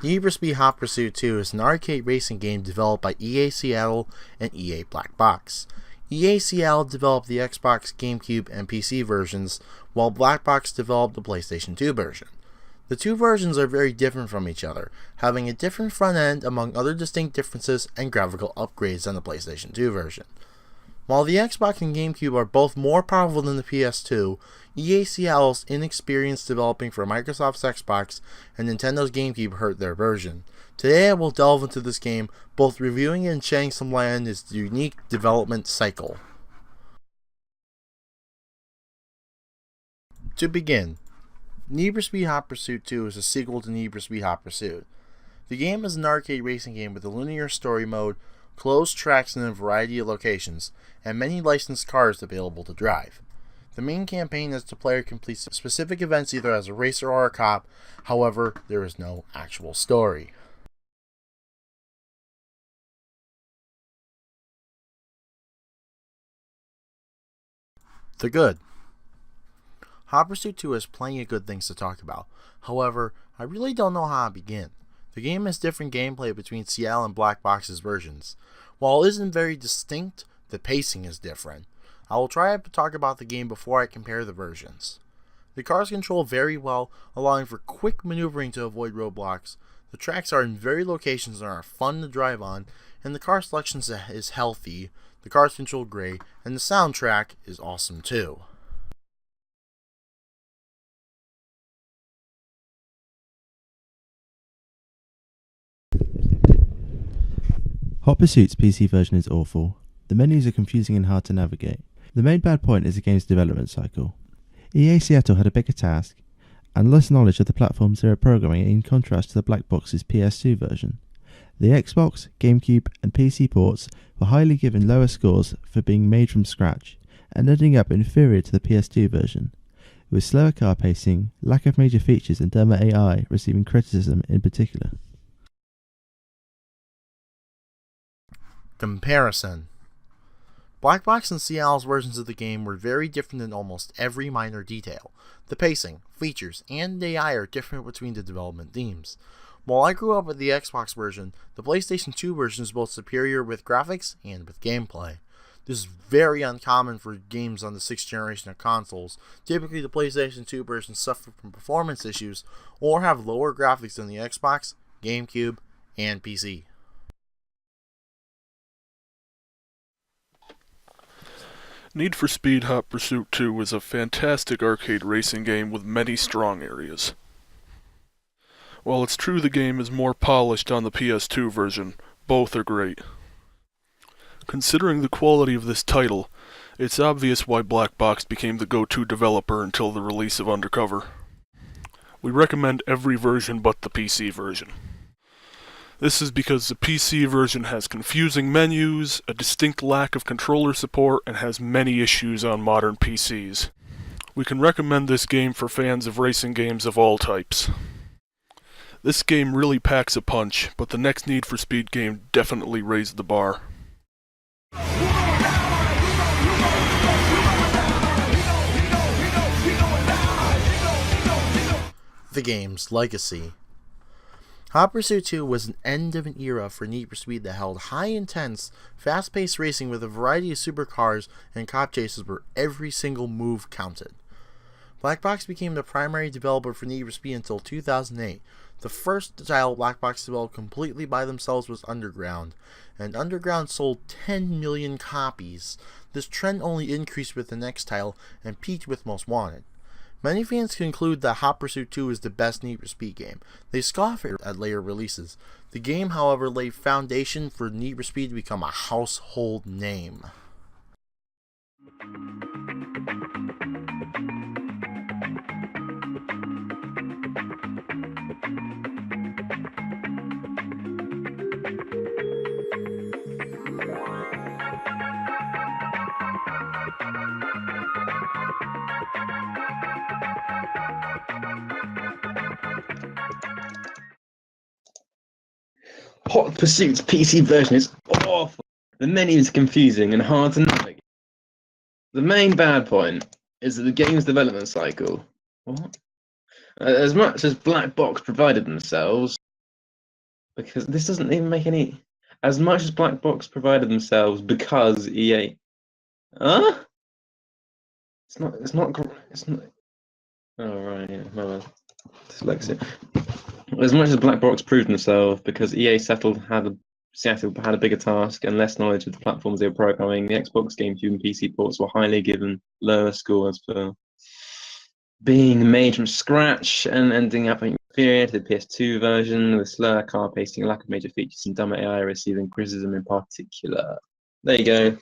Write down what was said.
Need for Speed Hot Pursuit 2 is an arcade racing game developed by EA Seattle and EA Black Box. EA Seattle developed the Xbox, GameCube, and PC versions, while Black Box developed the PlayStation 2 version. The two versions are very different from each other, having a different front end among other distinct differences and graphical upgrades than the PlayStation 2 version. While the Xbox and GameCube are both more powerful than the PS2, EA Seattle's inexperience developing for Microsoft's Xbox and Nintendo's GameCube hurt their version. Today I will delve into this game, both reviewing it and shedding some light on its unique development cycle. To begin, Need for Speed Hot Pursuit 2 is a sequel to Need for Speed Hot Pursuit. The game is an arcade racing game with a linear story mode, closed tracks in a variety of locations, and many licensed cars available to drive. The main campaign is the player completes specific events either as a racer or a cop, however, there is no actual story. The good. Hot Pursuit 2 has plenty of good things to talk about, however, I really don't know how to begin. The game has different gameplay between Seattle and Black Box's versions. While it isn't very distinct, the pacing is different. I will try to talk about the game before I compare the versions. The cars control very well, allowing for quick maneuvering to avoid roadblocks. The tracks are in varied locations and are fun to drive on, and the car selection is healthy, the cars control great, and the soundtrack is awesome too. Hot Pursuit's PC version is awful. The menus are confusing and hard to navigate. The main bad point is the game's development cycle. EA Seattle had a bigger task, and less knowledge of the platform's era programming in contrast to the Black Box's PS2 version. The Xbox, GameCube, and PC ports were highly given lower scores for being made from scratch, and ending up inferior to the PS2 version, with slower car pacing, lack of major features, and dumber AI receiving criticism in particular. Comparison. Black Box and Seattle's versions of the game were very different in almost every minor detail. The pacing, features, and AI are different between the development teams. While I grew up with the Xbox version, the PlayStation 2 version is both superior with graphics and with gameplay. This is very uncommon for games on the 6th generation of consoles. Typically the PlayStation 2 version suffer from performance issues or have lower graphics than the Xbox, GameCube, and PC. Need for Speed Hot Pursuit 2 is a fantastic arcade racing game with many strong areas. While it's true the game is more polished on the PS2 version, both are great. Considering the quality of this title, it's obvious why Black Box became the go-to developer until the release of Undercover. We recommend every version but the PC version. This is because the PC version has confusing menus, a distinct lack of controller support, and has many issues on modern PCs. We can recommend this game for fans of racing games of all types. This game really packs a punch, but the next Need for Speed game definitely raised the bar. The game's legacy. Hot Pursuit 2 was an end of an era for Need for Speed that held high intense, fast-paced racing with a variety of supercars and cop chases where every single move counted. Black Box became the primary developer for Need for Speed until 2008. The first title Black Box developed completely by themselves was Underground, and Underground sold 10 million copies. This trend only increased with the next title and peaked with Most Wanted. Many fans conclude that Hot Pursuit 2 is the best Need for Speed game. They scoff at later releases. The game, however, laid foundation for Need for Speed to become a household name. Hot Pursuit's PC version is awful. The menu is confusing and hard to navigate. The main bad point is that the game's development cycle. What? As much as Black Box provided themselves, Because this doesn't even make any. As much as Black Box provided themselves because EA. Huh? It's not. It's not. It's not. Oh right, yeah. My bad. Dyslexia. As much as Black Box proved themselves because EA Seattle had a bigger task and less knowledge of the platforms they were programming, the Xbox, GameCube, and PC ports were highly given lower scores for being made from scratch and ending up inferior to the PS2 version, with slower car pacing, lack of major features, and dumber AI receiving criticism in particular. There you go.